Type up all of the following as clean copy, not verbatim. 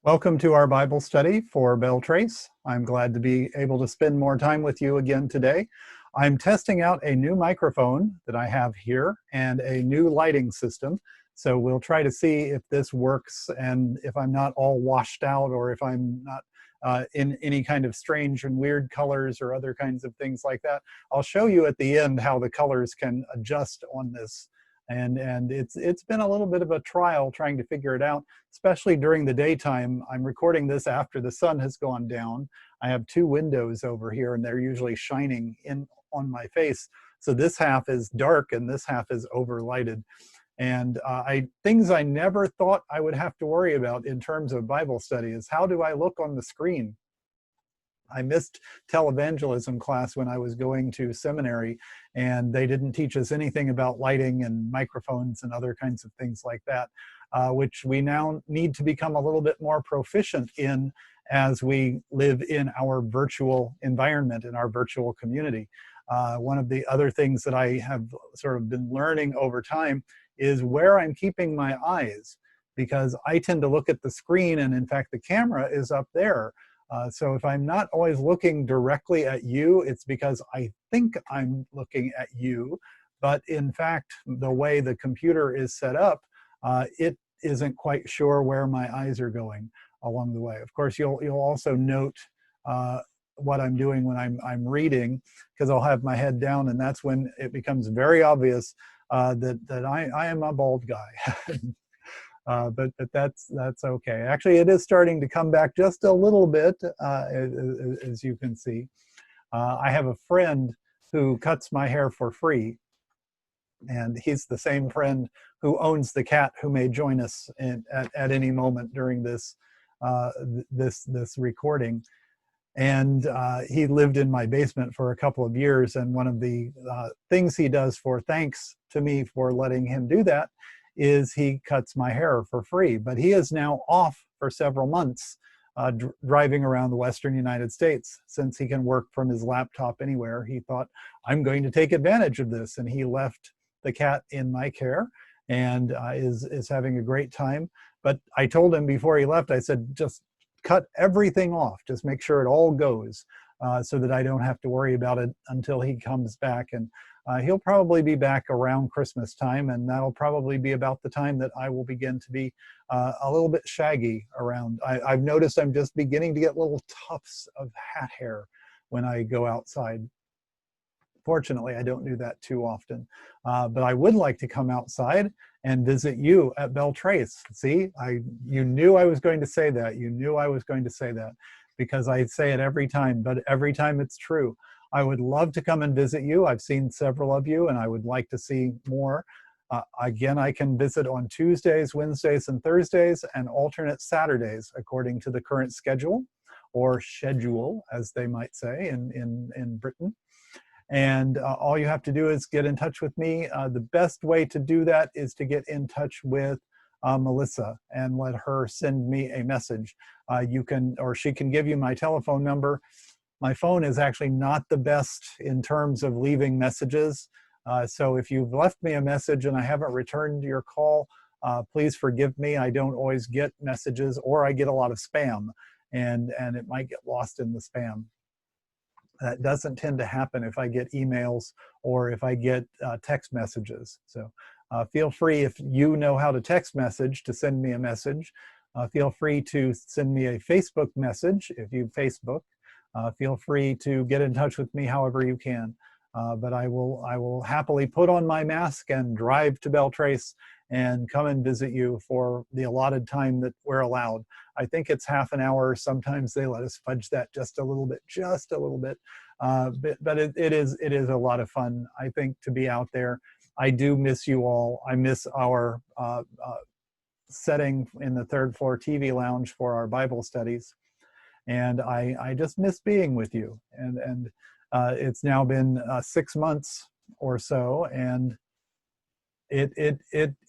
Welcome to our Bible study for Beltrace. I'm glad to be able to spend more time with you again today. I'm testing out a new microphone that I have here and a new lighting system. So we'll try to see if this works and if I'm not all washed out or if I'm not in any kind of strange and weird colors or other kinds of things like that. I'll show you at the end how the colors can adjust on this. And it's been a little bit of a trial trying to figure it out, especially during the daytime. I'm recording this after the sun has gone down. I have two windows over here and they're usually shining in on my face. So this half is dark and this half is overlighted. And things I never thought I would have to worry about in terms of Bible study is how do I look on the screen? I missed televangelism class when I was going to seminary, and they didn't teach us anything about lighting and microphones and other kinds of things like that, which we now need to become a little bit more proficient in as we live in our virtual environment, in our virtual community. One of the other things that I have sort of been learning over time is where I'm keeping my eyes, because I tend to look at the screen, and in fact the camera is up there. So if I'm not always looking directly at you, it's because I think I'm looking at you. But in fact, the way the computer is set up, it isn't quite sure where my eyes are going along the way. Of course, you'll also note what I'm doing when I'm reading, because I'll have my head down, and that's when it becomes very obvious that I am a bald guy. But that's okay. Actually, it is starting to come back just a little bit, as you can see. I have a friend who cuts my hair for free, and he's the same friend who owns the cat who may join us at any moment during this this recording. And he lived in my basement for a couple of years, and one of the things he does for thanks to me for letting him do that is he cuts my hair for free. But he is now off for several months driving around the Western United States. Since he can work from his laptop anywhere, he thought, I'm going to take advantage of this. And he left the cat in my care and is having a great time. But I told him before he left, I said, just cut everything off. Just make sure it all goes so that I don't have to worry about it until he comes back. And he'll probably be back around Christmas time, and that'll probably be about the time that I will begin to be a little bit shaggy around. I've noticed I'm just beginning to get little tufts of hat hair when I go outside. Fortunately, I don't do that too often, but I would like to come outside and visit you at Beltrace. See, you knew I was going to say that. You knew I was going to say that, because I say it every time, but every time it's true. I would love to come and visit you. I've seen several of you, and I would like to see more. Again, I can visit on Tuesdays, Wednesdays, and Thursdays, and alternate Saturdays according to the current schedule, or schedule, as they might say in Britain. And all you have to do is get in touch with me. The best way to do that is to get in touch with Melissa and let her send me a message. You can, or she can give you my telephone number. My phone is actually not the best in terms of leaving messages. So if you've left me a message and I haven't returned your call, please forgive me. I don't always get messages, or I get a lot of spam, and it might get lost in the spam. That doesn't tend to happen if I get emails or if I get text messages. So feel free, if you know how to text message, to send me a message. Feel free to send me a Facebook message if you Facebook. Feel free to get in touch with me however you can. But I will happily put on my mask and drive to Beltrace and come and visit you for the allotted time that we're allowed. I think it's half an hour. Sometimes they let us fudge that just a little bit. But it is a lot of fun, I think, to be out there. I do miss you all. I miss our setting in the third floor TV lounge for our Bible studies. And I just miss being with you. And it's now been 6 months or so, and it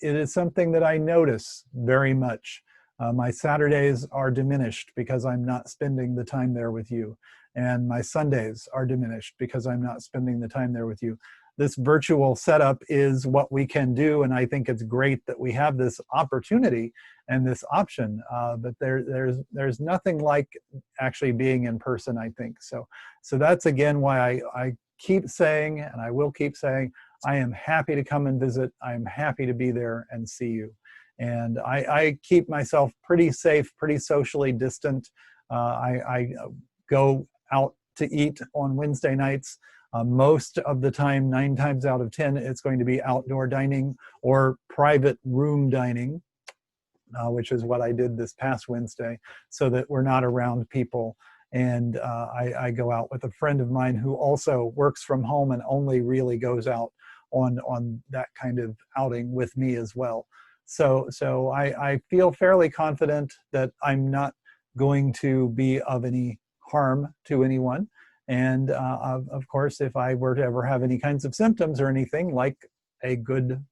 is something that I notice very much. My Saturdays are diminished because I'm not spending the time there with you. And my Sundays are diminished because I'm not spending the time there with you. this virtual setup is what we can do, and I think it's great that we have this opportunity and this option. But there's nothing like actually being in person, I think. So that's again why I keep saying, and I will keep saying, I am happy to come and visit. I am happy to be there and see you. And I keep myself pretty safe, pretty socially distant. I go out to eat on Wednesday nights. Most of the time, 9 times out of 10, it's going to be outdoor dining or private room dining, which is what I did this past Wednesday, so that we're not around people. And I go out with a friend of mine who also works from home and only really goes out on that kind of outing with me as well. So I feel fairly confident that I'm not going to be of any harm to anyone. And of course, if I were to ever have any kinds of symptoms or anything, like a good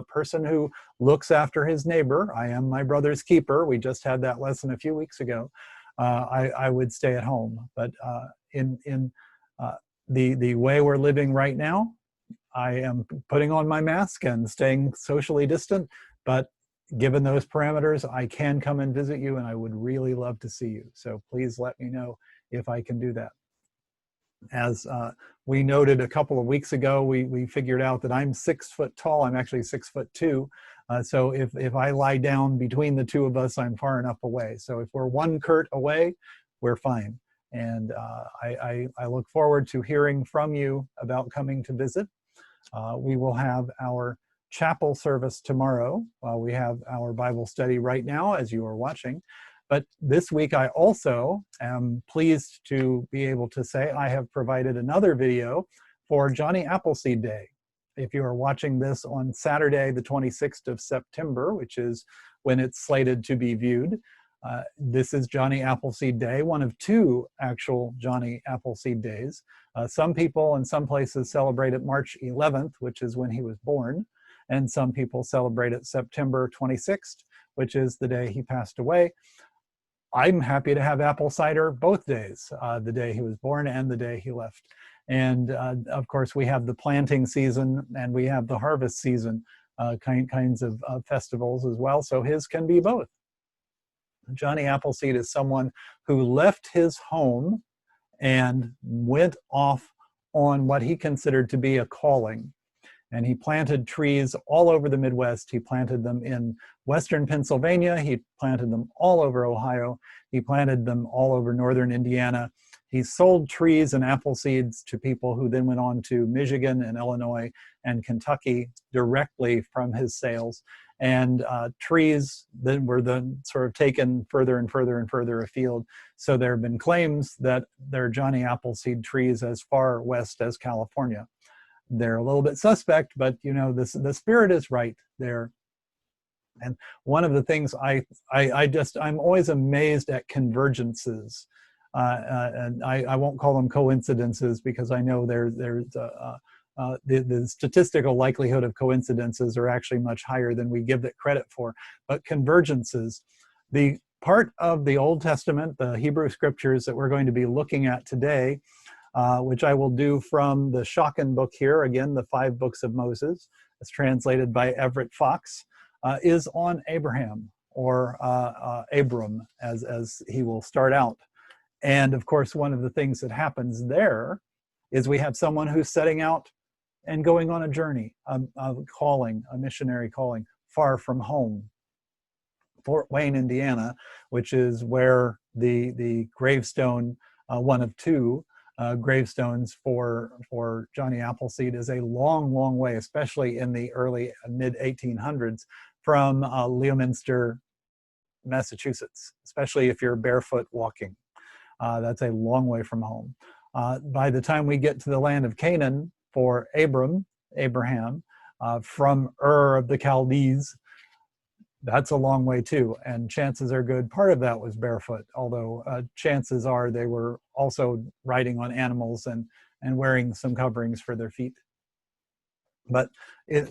person who looks after his neighbor, I am my brother's keeper. We just had that lesson a few weeks ago. I would stay at home. But in the way we're living right now, I am putting on my mask and staying socially distant. But given those parameters, I can come and visit you, and I would really love to see you. So please let me know if I can do that. As we noted a couple of weeks ago, we figured out that I'm 6 foot tall. I'm actually 6'2". So if I lie down between the two of us, I'm far enough away. So if we're 1 Kurt away, we're fine. And I look forward to hearing from you about coming to visit. We will have our chapel service tomorrow. We have our Bible study right now as you are watching. But this week I also am pleased to be able to say I have provided another video for Johnny Appleseed Day. If you are watching this on Saturday, the 26th of September, which is when it's slated to be viewed, this is Johnny Appleseed Day, one of 2 actual Johnny Appleseed days. Some people in some places celebrate it March 11th, which is when he was born, and some people celebrate it September 26th, which is the day he passed away. I'm happy to have apple cider both days, the day he was born and the day he left. And of course, we have the planting season and we have the harvest season kinds of festivals as well. So his can be both. Johnny Appleseed is someone who left his home and went off on what he considered to be a calling. And he planted trees all over the Midwest. He planted them in Western Pennsylvania. He planted them all over Ohio. He planted them all over northern Indiana. He sold trees and apple seeds to people who then went on to Michigan and Illinois and Kentucky directly from his sales. And trees then were then sort of taken further and further and further afield. So there have been claims that there are Johnny Appleseed trees as far west as California. They're a little bit suspect, but you know, the spirit is right there. And one of the things I'm always amazed at convergences. And I won't call them coincidences because I know the statistical likelihood of coincidences are actually much higher than we give it credit for. But convergences, the part of the Old Testament, the Hebrew scriptures that we're going to be looking at today, which I will do from the Schocken book here, again, the 5 books of Moses, as translated by Everett Fox, is on Abraham, or Abram, as he will start out. And of course, one of the things that happens there is we have someone who's setting out and going on a journey, a calling, a missionary calling, far from home. Fort Wayne, Indiana, which is where the gravestone, one of 2 gravestones for Johnny Appleseed, is a long, long way, especially in the early mid-1800s, from Leominster, Massachusetts, especially if you're barefoot walking. That's a long way from home. By the time we get to the land of Canaan for Abraham, from Ur of the Chaldees, that's a long way too, and chances are good part of that was barefoot, although chances are they were also riding on animals and wearing some coverings for their feet. But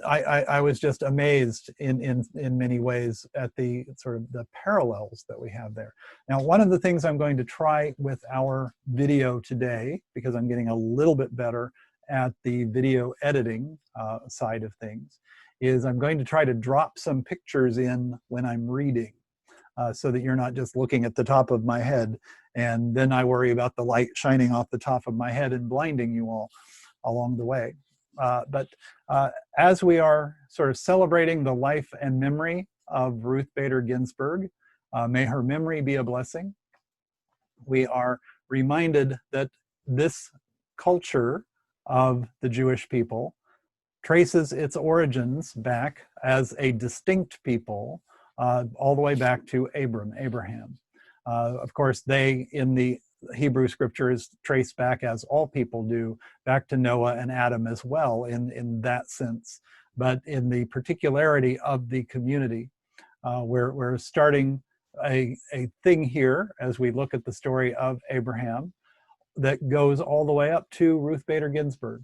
I was just amazed in many ways at the sort of the parallels that we have there. Now, one of the things I'm going to try with our video today, because I'm getting a little bit better at the video editing side of things is I'm going to try to drop some pictures in when I'm reading so that you're not just looking at the top of my head, and then I worry about the light shining off the top of my head and blinding you all along the way. But as we are sort of celebrating the life and memory of Ruth Bader Ginsburg, may her memory be a blessing, we are reminded that this culture of the Jewish people traces its origins back as a distinct people all the way back to Abraham. Of course, they, in the Hebrew scriptures, trace back, as all people do, back to Noah and Adam as well in that sense. But in the particularity of the community, we're starting a thing here as we look at the story of Abraham that goes all the way up to Ruth Bader Ginsburg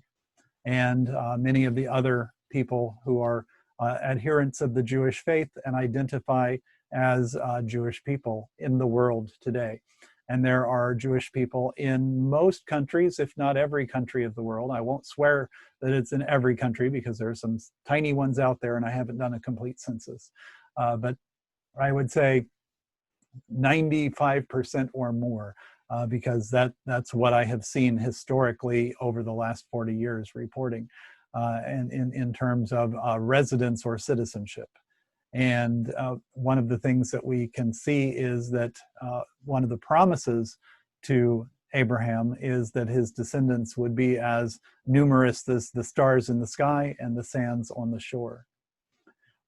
and many of the other people who are adherents of the Jewish faith and identify as Jewish people in the world today. And there are Jewish people in most countries, if not every country of the world. I won't swear that it's in every country because there are some tiny ones out there and I haven't done a complete census. But I would say 95% or more, because that's what I have seen historically over the last 40 years reporting and in terms of residence or citizenship. And one of the things that we can see is that one of the promises to Abraham is that his descendants would be as numerous as the stars in the sky and the sands on the shore.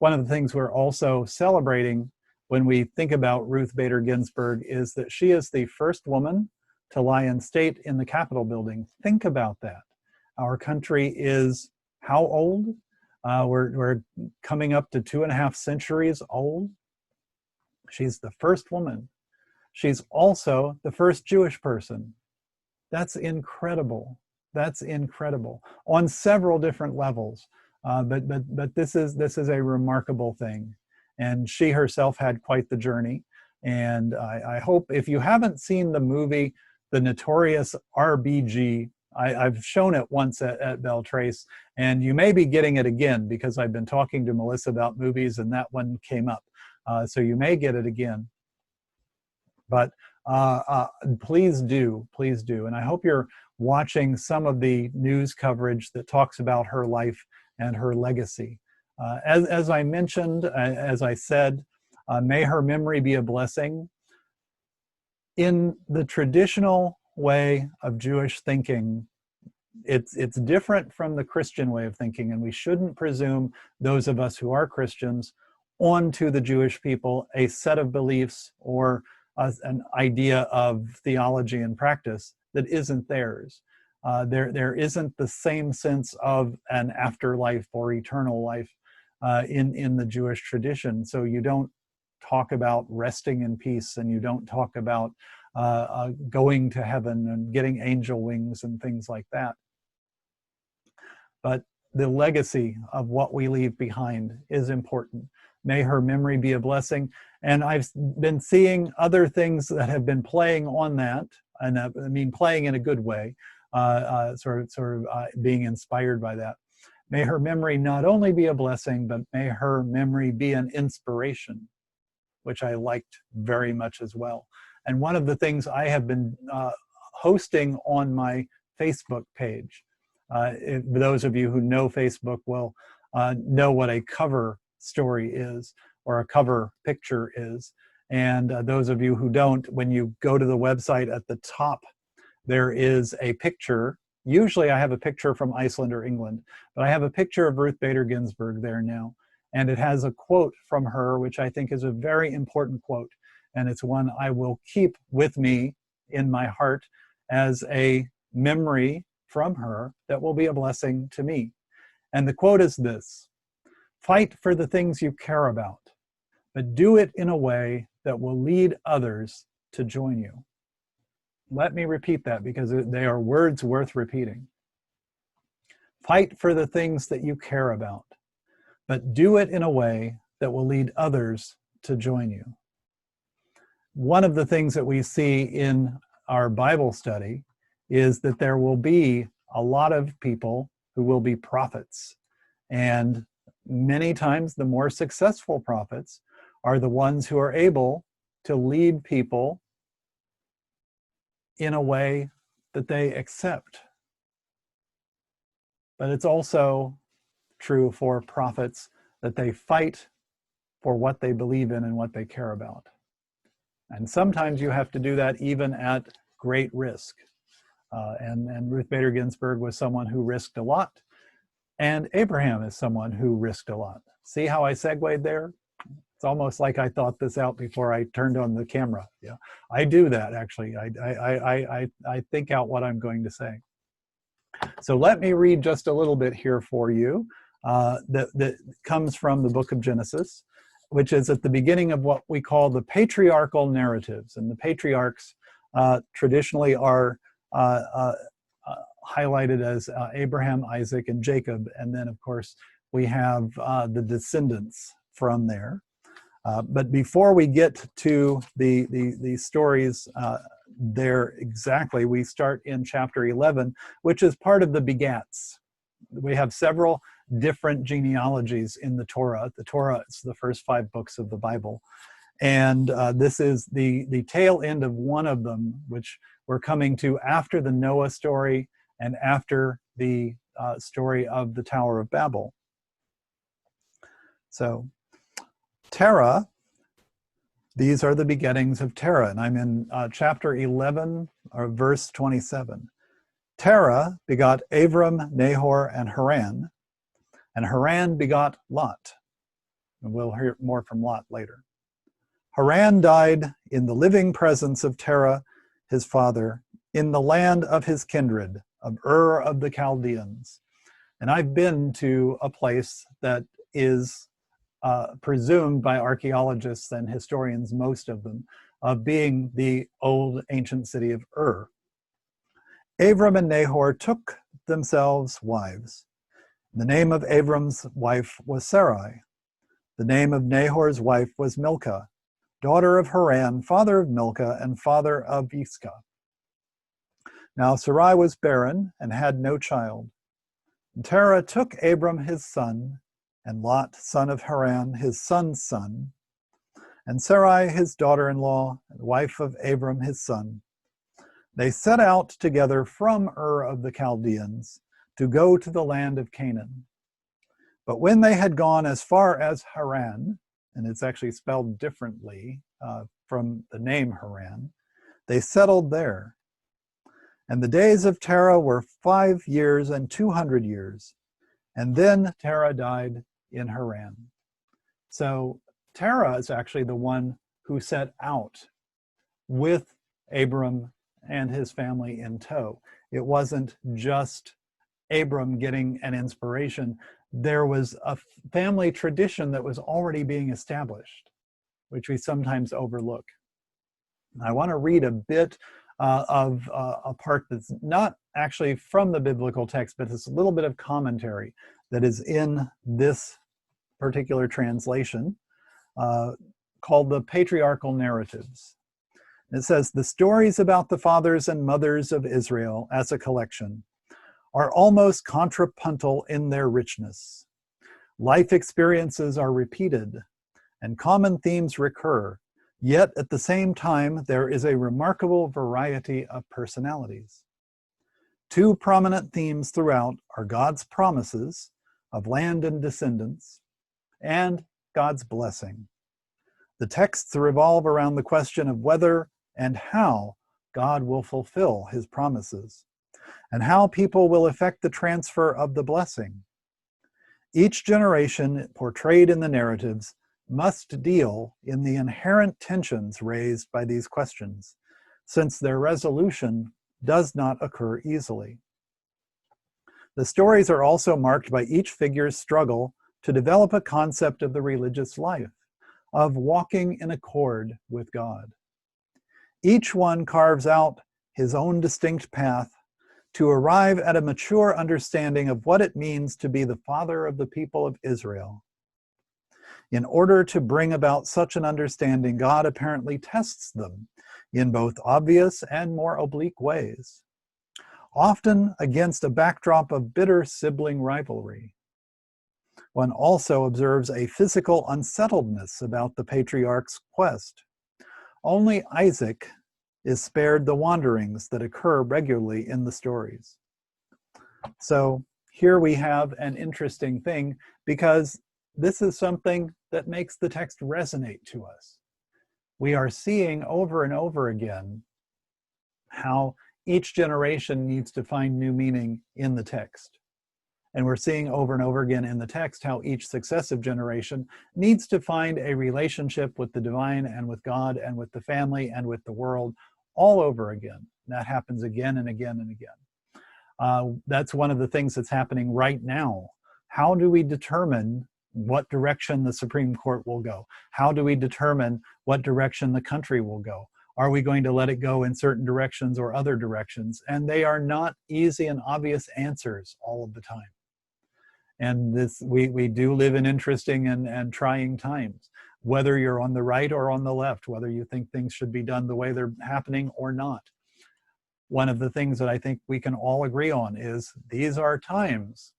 One of the things we're also celebrating when we think about Ruth Bader Ginsburg is that she is the first woman to lie in state in the Capitol building. Think about that. Our country is how old? We're coming up to 2.5 centuries old. She's the first woman. She's also the first Jewish person. That's incredible. That's incredible on several different levels. But this is a remarkable thing. And she herself had quite the journey. And I hope, if you haven't seen the movie, The Notorious RBG, I've shown it once at Beltrace, and you may be getting it again because I've been talking to Melissa about movies and that one came up. So you may get it again. But please do. And I hope you're watching some of the news coverage that talks about her life and her legacy. As I mentioned, as I said, may her memory be a blessing. In the traditional way of Jewish thinking, it's different from the Christian way of thinking, and we shouldn't presume, those of us who are Christians, onto the Jewish people a set of beliefs or an idea of theology and practice that isn't theirs. There isn't the same sense of an afterlife or eternal life in the Jewish tradition. So you don't talk about resting in peace, and you don't talk about going to heaven and getting angel wings and things like that. But the legacy of what we leave behind is important. May her memory be a blessing. And I've been seeing other things that have been playing on that, and I mean playing in a good way, sort of being inspired by that. May her memory not only be a blessing, but may her memory be an inspiration, which I liked very much as well. And one of the things I have been hosting on my Facebook page, those of you who know Facebook will know what a cover story is, or a cover picture is. And those of you who don't, when you go to the website at the top, there is a picture. Usually I have a picture from Iceland or England, but I have a picture of Ruth Bader Ginsburg there now. And it has a quote from her, which I think is a very important quote. And it's one I will keep with me in my heart as a memory from her that will be a blessing to me. And the quote is this: "Fight for the things you care about, but do it in a way that will lead others to join you." Let me repeat that because they are words worth repeating. Fight for the things that you care about, but do it in a way that will lead others to join you. One of the things that we see in our Bible study is that there will be a lot of people who will be prophets. And many times the more successful prophets are the ones who are able to lead people in a way that they accept. But it's also true for prophets that they fight for what they believe in and what they care about. And sometimes you have to do that even at great risk. And Ruth Bader Ginsburg was someone who risked a lot. And Abraham is someone who risked a lot. See how I segued there? It's almost like I thought this out before I turned on the camera. Yeah, I do that actually. I think out what I'm going to say. So let me read just a little bit here for you that comes from the book of Genesis, which is at the beginning of what we call the patriarchal narratives. And the patriarchs traditionally are highlighted as Abraham, Isaac, and Jacob. And then, of course, we have the descendants from there. But before we get to the stories there exactly, we start in chapter 11, which is part of the begats. We have several different genealogies in the Torah. The Torah is the first 5 books of the Bible. And this is the tail end of one of them, which we're coming to after the Noah story and after the story of the Tower of Babel. So Terah, these are the beginnings of Terah, and I'm in chapter 11, or verse 27. Terah begot Abram, Nahor, and Haran begot Lot. And we'll hear more from Lot later. Haran died in the living presence of Terah, his father, in the land of his kindred, of Ur of the Chaldeans. And I've been to a place that is presumed by archaeologists and historians, most of them, of being the old ancient city of Ur. Abram and Nahor took themselves wives. The name of Abram's wife was Sarai. The name of Nahor's wife was Milcah, daughter of Haran, father of Milcah, and father of Iscah. Now Sarai was barren and had no child. And Terah took Abram his son, and Lot, son of Haran, his son's son, and Sarai his daughter-in-law, wife of Abram his son. They set out together from Ur of the Chaldeans to go to the land of Canaan. But when they had gone as far as Haran, and it's actually spelled differently from the name Haran, they settled there. And the days of Terah were 5 years and 200 years. And then Terah died in Haran. So Terah is actually the one who set out with Abram and his family in tow. It wasn't just Abram getting an inspiration. There was a family tradition that was already being established, which we sometimes overlook. I want to read a bit of a part that's not actually from the biblical text, but it's a little bit of commentary that is in this particular translation called the Patriarchal Narratives. It says, the stories about the fathers and mothers of Israel as a collection are almost contrapuntal in their richness. Life experiences are repeated and common themes recur, yet at the same time there is a remarkable variety of personalities. 2 prominent themes throughout are God's promises of land and descendants, and God's blessing. The texts revolve around the question of whether and how God will fulfill his promises, and how people will effect the transfer of the blessing. Each generation portrayed in the narratives must deal in the inherent tensions raised by these questions, since their resolution does not occur easily. The stories are also marked by each figure's struggle to develop a concept of the religious life, of walking in accord with God. Each one carves out his own distinct path to arrive at a mature understanding of what it means to be the father of the people of Israel. In order to bring about such an understanding, God apparently tests them in both obvious and more oblique ways. often against a backdrop of bitter sibling rivalry. One also observes a physical unsettledness about the patriarch's quest. Only Isaac is spared the wanderings that occur regularly in the stories. So here we have an interesting thing, because this is something that makes the text resonate to us. We are seeing over and over again how each generation needs to find new meaning in the text. And we're seeing over and over again in the text how each successive generation needs to find a relationship with the divine and with God and with the family and with the world all over again. That happens again and again and again. That's one of the things that's happening right now. How do we determine what direction the Supreme Court will go? How do we determine what direction the country will go? Are we going to let it go in certain directions or other directions? And they are not easy and obvious answers all of the time. And this, we do live in interesting and trying times, whether you're on the right or on the left, whether you think things should be done the way they're happening or not. One of the things that I think we can all agree on is these are times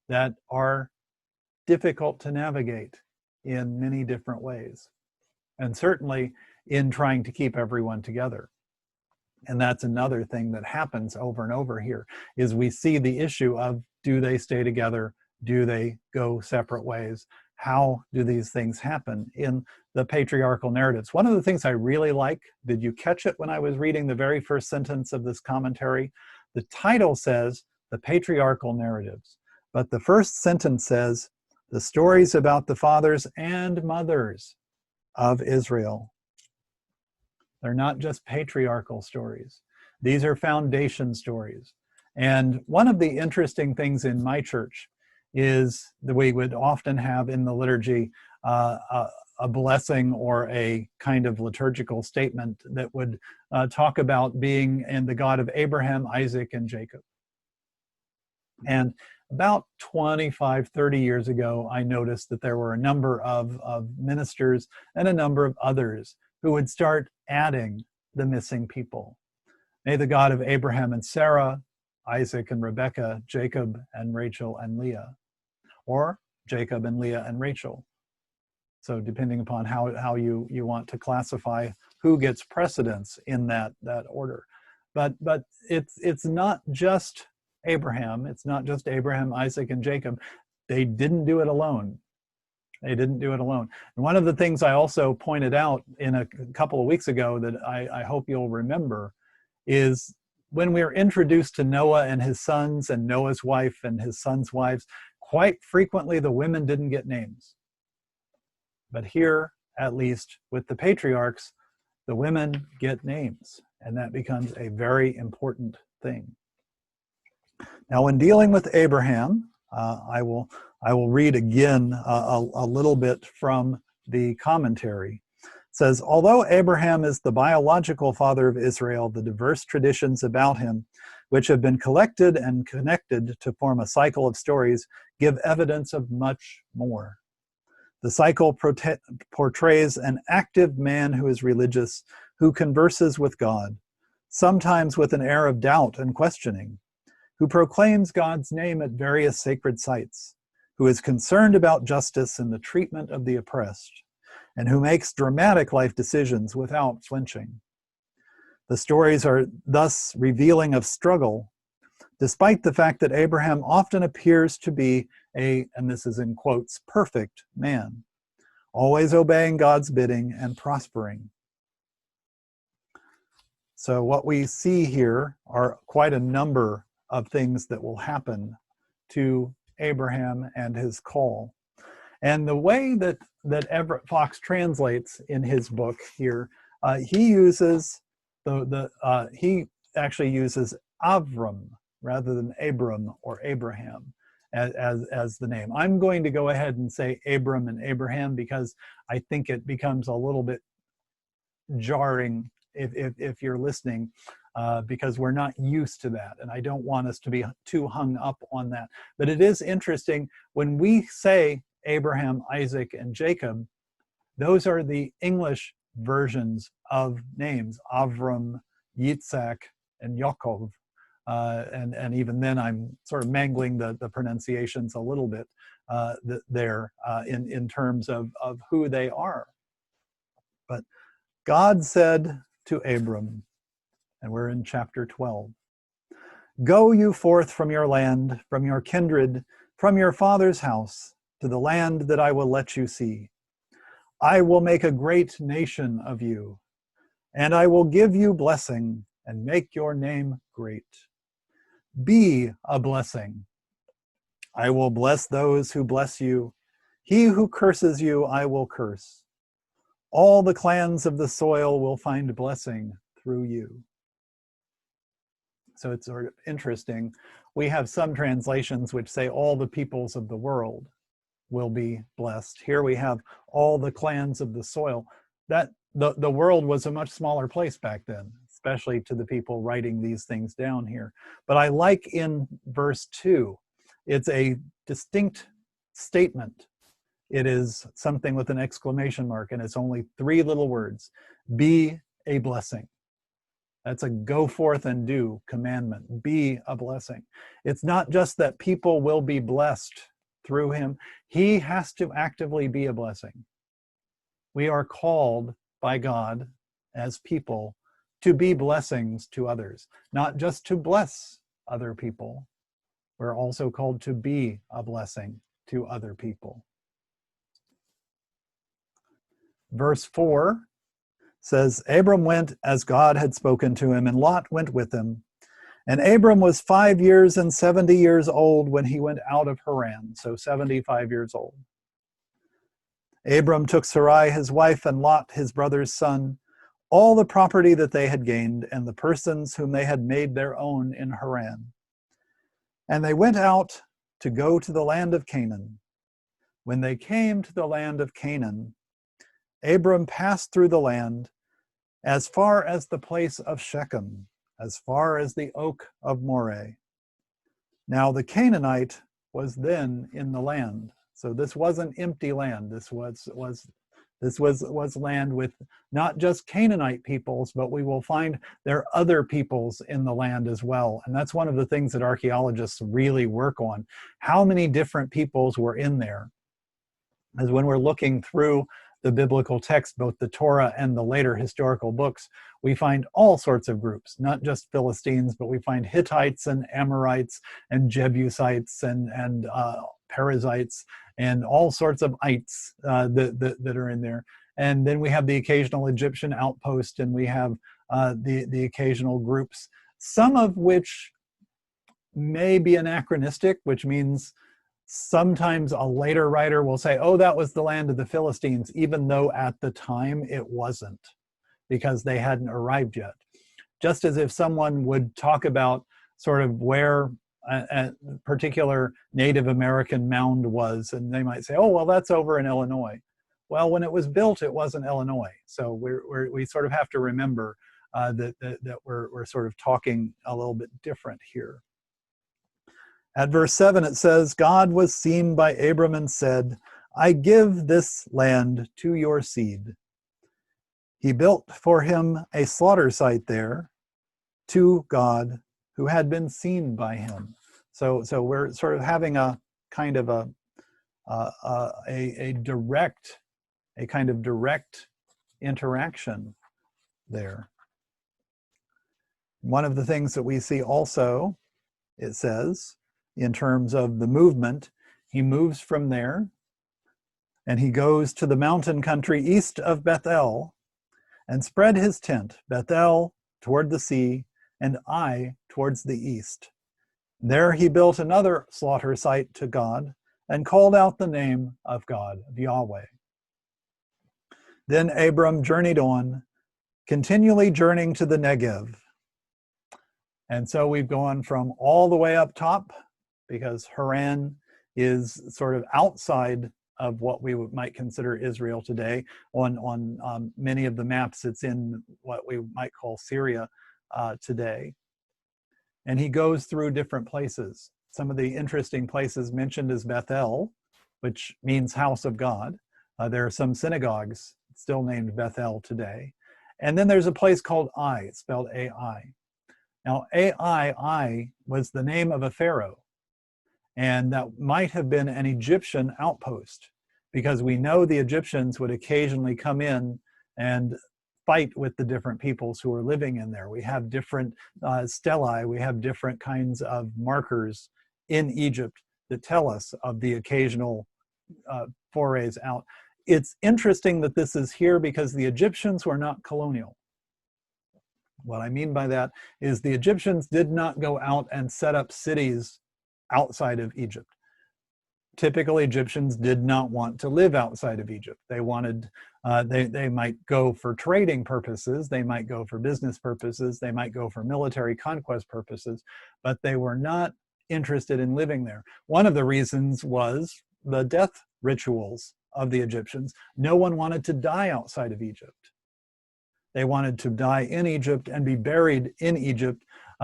that are difficult to navigate in many different ways, and certainly in trying to keep everyone together. And that's another thing that happens over and over here, is we see the issue of, do they stay together? Do they go separate ways? How do these things happen in the patriarchal narratives? One of the things I really like, did you catch it when I was reading the very first sentence of this commentary? The title says, The Patriarchal Narratives, but the first sentence says, the stories about the fathers and mothers of Israel. They're not just patriarchal stories. These are foundation stories. And one of the interesting things in my church is that we would often have in the liturgy a blessing or a kind of liturgical statement that would talk about being in the God of Abraham, Isaac, and Jacob. And about 25, 30 years ago, I noticed that there were a number of ministers and a number of others who would start adding the missing people. May the God of Abraham and Sarah, Isaac and Rebekah, Jacob and Rachel and Leah, or Jacob and Leah and Rachel. So depending upon how you want to classify who gets precedence in that order. But it's not just Abraham. It's not just Abraham, Isaac, and Jacob. They didn't do it alone. They didn't do it alone. And one of the things I also pointed out in a couple of weeks ago that I hope you'll remember is when we are introduced to Noah and his sons and Noah's wife and his sons' wives, quite frequently the women didn't get names. But here, at least with the patriarchs, the women get names, and that becomes a very important thing. Now, when dealing with Abraham, I will read again a little bit from the commentary. It says, although Abraham is the biological father of Israel, the diverse traditions about him, which have been collected and connected to form a cycle of stories, give evidence of much more. The cycle portrays an active man who is religious, who converses with God, sometimes with an air of doubt and questioning, who proclaims God's name at various sacred sites, who is concerned about justice and the treatment of the oppressed, and who makes dramatic life decisions without flinching. The stories are thus revealing of struggle, despite the fact that Abraham often appears to be and this is in quotes, perfect man, always obeying God's bidding and prospering. So what we see here are quite a number of things that will happen to Abraham and his call. And the way that Everett Fox translates in his book here, he uses he actually uses Avram rather than Abram or Abraham as the name. I'm going to go ahead and say Abram and Abraham because I think it becomes a little bit jarring if you're listening, because we're not used to that, and I don't want us to be too hung up on that. But it is interesting when we say Abraham, Isaac, and Jacob, those are the English versions of names, Avram, Yitzhak, and Yaakov. and even then I'm sort of mangling the pronunciations a little bit there in terms of who they are. But God said to Abram, and we're in chapter 12, "Go you forth from your land, from your kindred, from your father's house, to the land that I will let you see. I will make a great nation of you, and I will give you blessing and make your name great. Be a blessing. I will bless those who bless you. He who curses you, I will curse. All the clans of the soil will find blessing through you." So it's sort of interesting. We have some translations which say all the peoples of the world will be blessed. Here we have all the clans of the soil. That the world was a much smaller place back then, especially to the people writing these things down here. But I like in verse 2, it's a distinct statement. It is something with an exclamation mark, and it's only 3 little words. Be a blessing. That's a go forth and do commandment. Be a blessing. It's not just that people will be blessed through him. He has to actively be a blessing. We are called by God as people to be blessings to others, not just to bless other people. We're also called to be a blessing to other people. Verse 4 says, Abram went as God had spoken to him, and Lot went with him. And Abram was 5 years and 70 years old when he went out of Haran, so 75 years old. Abram took Sarai his wife and Lot his brother's son, all the property that they had gained, and the persons whom they had made their own in Haran. And they went out to go to the land of Canaan. When they came to the land of Canaan, Abram passed through the land as far as the place of Shechem, as far as the oak of Moreh. Now the Canaanite was then in the land. So this wasn't empty land. This was land with not just Canaanite peoples, but we will find there are other peoples in the land as well. And that's one of the things that archaeologists really work on. How many different peoples were in there? As when we're looking through the biblical text, both the Torah and the later historical books, we find all sorts of groups, not just Philistines, but we find Hittites and Amorites and Jebusites and Perizzites and all sorts of ites that are in there. And then we have the occasional Egyptian outpost, and we have the occasional groups, some of which may be anachronistic, which means sometimes a later writer will say, oh, that was the land of the Philistines, even though at the time it wasn't, because they hadn't arrived yet. Just as if someone would talk about sort of where a particular Native American mound was, and they might say, oh, well, that's over in Illinois. Well, when it was built, it wasn't Illinois. So we sort of have to remember that we're sort of talking a little bit different here. At verse 7, it says, God was seen by Abram and said, I give this land to your seed. He built for him a slaughter site there to God who had been seen by him. So we're sort of having a kind of a kind of direct interaction there. One of the things that we see also, it says, in terms of the movement, he moves from there and he goes to the mountain country east of Bethel and spread his tent, Bethel toward the sea and Ai towards the east. There he built another slaughter site to God and called out the name of God, of Yahweh. Then Abram journeyed on, continually journeying to the Negev. And so we've gone from all the way up top, because Haran is sort of outside of what we might consider Israel today. On many of the maps, it's in what we might call Syria today. And he goes through different places. Some of the interesting places mentioned is Bethel, which means house of God. There are some synagogues still named Bethel today. And then there's a place called Ai, it's spelled A-I. Now, Ai was the name of a pharaoh, and that might have been an Egyptian outpost, because we know the Egyptians would occasionally come in and fight with the different peoples who were living in there. We have different stelae, we have different kinds of markers in Egypt that tell us of the occasional forays out. It's interesting that this is here because the Egyptians were not colonial. What I mean by that is the Egyptians did not go out and set up cities outside of Egypt. Typical Egyptians did not want to live outside of Egypt. They wanted, they might go for trading purposes, they might go for business purposes, they might go for military conquest purposes, but they were not interested in living there. One of the reasons was the death rituals of the Egyptians. No one wanted to die outside of Egypt. They wanted to die in Egypt and be buried in Egypt.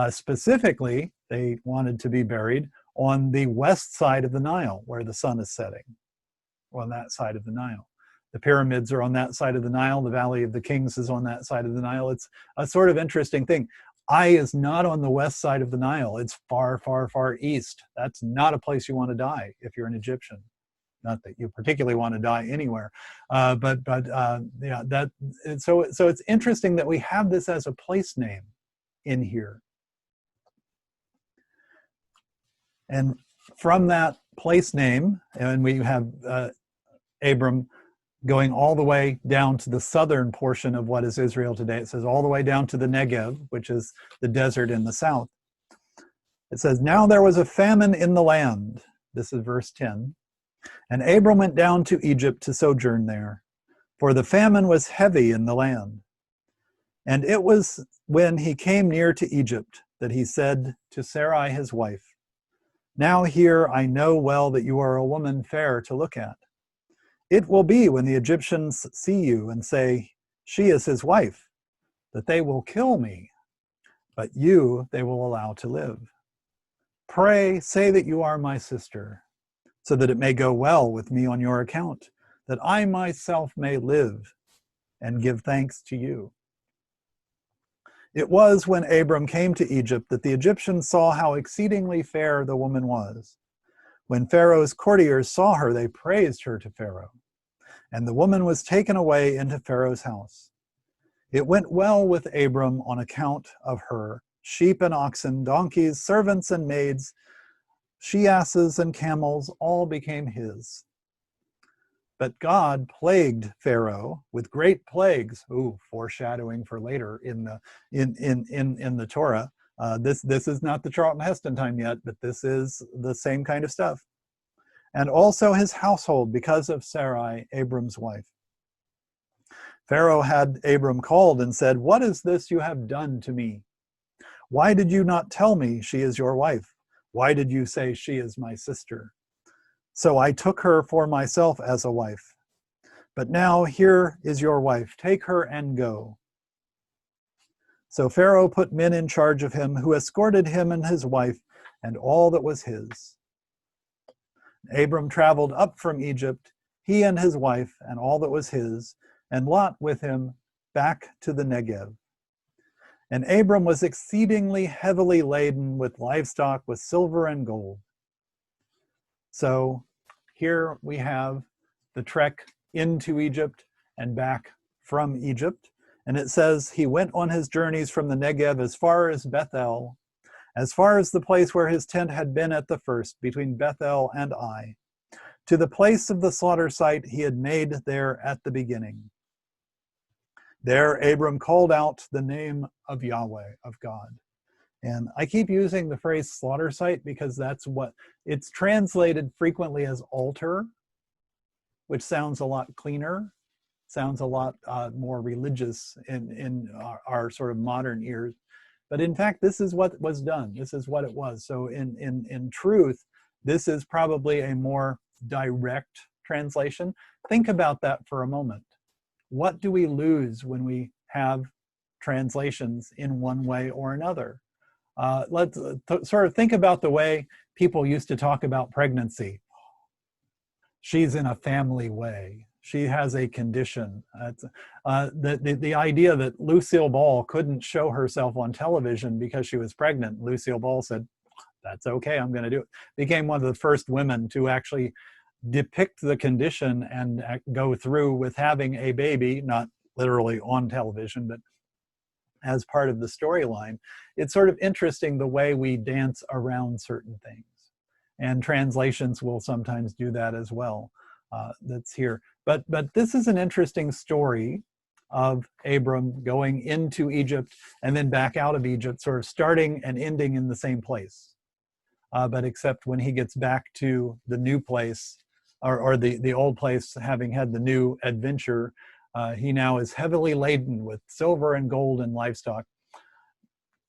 Specifically, they wanted to be buried on the west side of the Nile, where the sun is setting, on that side of the Nile. The pyramids are on that side of the Nile. The Valley of the Kings is on that side of the Nile. It's a sort of interesting thing. Ai is not on the west side of the Nile. It's far, far, far east. That's not a place you want to die if you're an Egyptian. Not that you particularly want to die anywhere, yeah, that. So it's interesting that we have this as a place name in here. And from that place name, and we have Abram going all the way down to the southern portion of what is Israel today. It says all the way down to the Negev, which is the desert in the south. It says, now there was a famine in the land. This is verse 10. And Abram went down to Egypt to sojourn there, for the famine was heavy in the land. And it was when he came near to Egypt that he said to Sarai his wife, now here I know well that you are a woman fair to look at. It will be when the Egyptians see you and say, she is his wife, that they will kill me, but you they will allow to live. Pray, say that you are my sister, so that it may go well with me on your account, that I myself may live and give thanks to you. It was when Abram came to Egypt that the Egyptians saw how exceedingly fair the woman was. When Pharaoh's courtiers saw her, they praised her to Pharaoh. And the woman was taken away into Pharaoh's house. It went well with Abram on account of her. Sheep and oxen, donkeys, servants and maids, she-asses and camels, all became his. But God plagued Pharaoh with great plagues. Ooh, foreshadowing for later in the Torah. This is not the Charlton Heston time yet, but this is the same kind of stuff. And also his household, because of Sarai, Abram's wife. Pharaoh had Abram called and said, what is this you have done to me? Why did you not tell me she is your wife? Why did you say she is my sister? So I took her for myself as a wife. But now here is your wife. Take her and go. So Pharaoh put men in charge of him, who escorted him and his wife and all that was his. Abram traveled up from Egypt, he and his wife and all that was his, and Lot with him, back to the Negev. And Abram was exceedingly heavily laden with livestock, with silver and gold. So here we have the trek into Egypt and back from Egypt. And it says he went on his journeys from the Negev as far as Bethel, as far as the place where his tent had been at the first, between Bethel and Ai, to the place of the slaughter site he had made there at the beginning. There Abram called out the name of Yahweh, of God. And I keep using the phrase slaughter site because that's what it's translated frequently as altar, which sounds a lot cleaner, sounds a lot more religious in our sort of modern ears. But in fact, this is what was done. This is what it was. So in truth, this is probably a more direct translation. Think about that for a moment. What do we lose when we have translations in one way or another? Let's sort of think about the way people used to talk about pregnancy. She's in a family way. She has a condition. The idea that Lucille Ball couldn't show herself on television because she was pregnant, Lucille Ball said, that's okay, I'm going to do it. Became one of the first women to actually depict the condition and go through with having a baby, not literally on television, but as part of the storyline. It's sort of interesting the way we dance around certain things. And translations will sometimes do that as well. That's here. But this is an interesting story of Abram going into Egypt and then back out of Egypt, sort of starting and ending in the same place. But except when he gets back to the new place, or the old place, having had the new adventure, he now is heavily laden with silver and gold and livestock.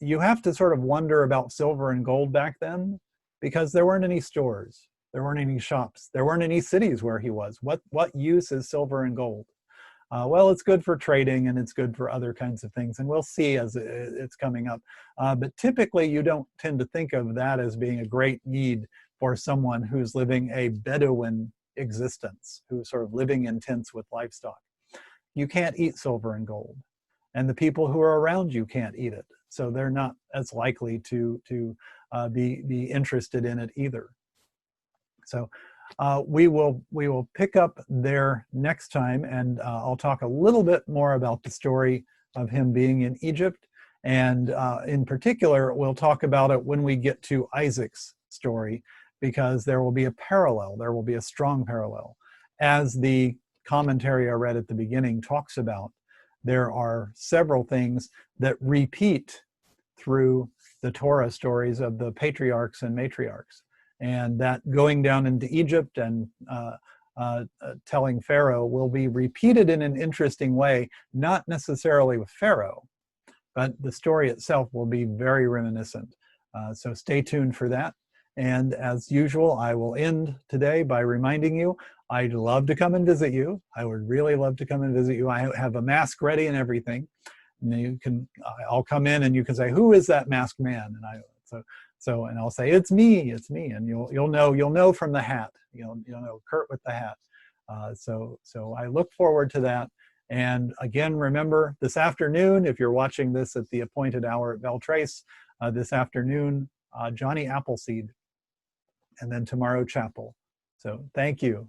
You have to sort of wonder about silver and gold back then, because there weren't any stores, there weren't any shops, there weren't any cities where he was. What use is silver and gold? Well, it's good for trading and it's good for other kinds of things, and we'll see as it's coming up. But typically you don't tend to think of that as being a great need for someone who's living a Bedouin existence, who's sort of living in tents with livestock. You can't eat silver and gold, and the people who are around you can't eat it, so they're not as likely to be interested in it either. So we will pick up there next time, and I'll talk a little bit more about the story of him being in Egypt, and in particular we'll talk about it when we get to Isaac's story, because there will be a parallel, there will be a strong parallel. As the commentary I read at the beginning talks about, there are several things that repeat through the Torah stories of the patriarchs and matriarchs. And that going down into Egypt and telling Pharaoh will be repeated in an interesting way, not necessarily with Pharaoh, but the story itself will be very reminiscent. So stay tuned for that. And as usual, I will end today by reminding you, I'd love to come and visit you. I would really love to come and visit you. I have a mask ready and everything. And I'll come in and you can say, who is that masked man? And and I'll say, it's me, and you'll know from the hat. You'll know Kurt with the hat. So I look forward to that. And again, remember, this afternoon, if you're watching this at the appointed hour at Beltrace, this afternoon, Johnny Appleseed, and then tomorrow chapel. So thank you.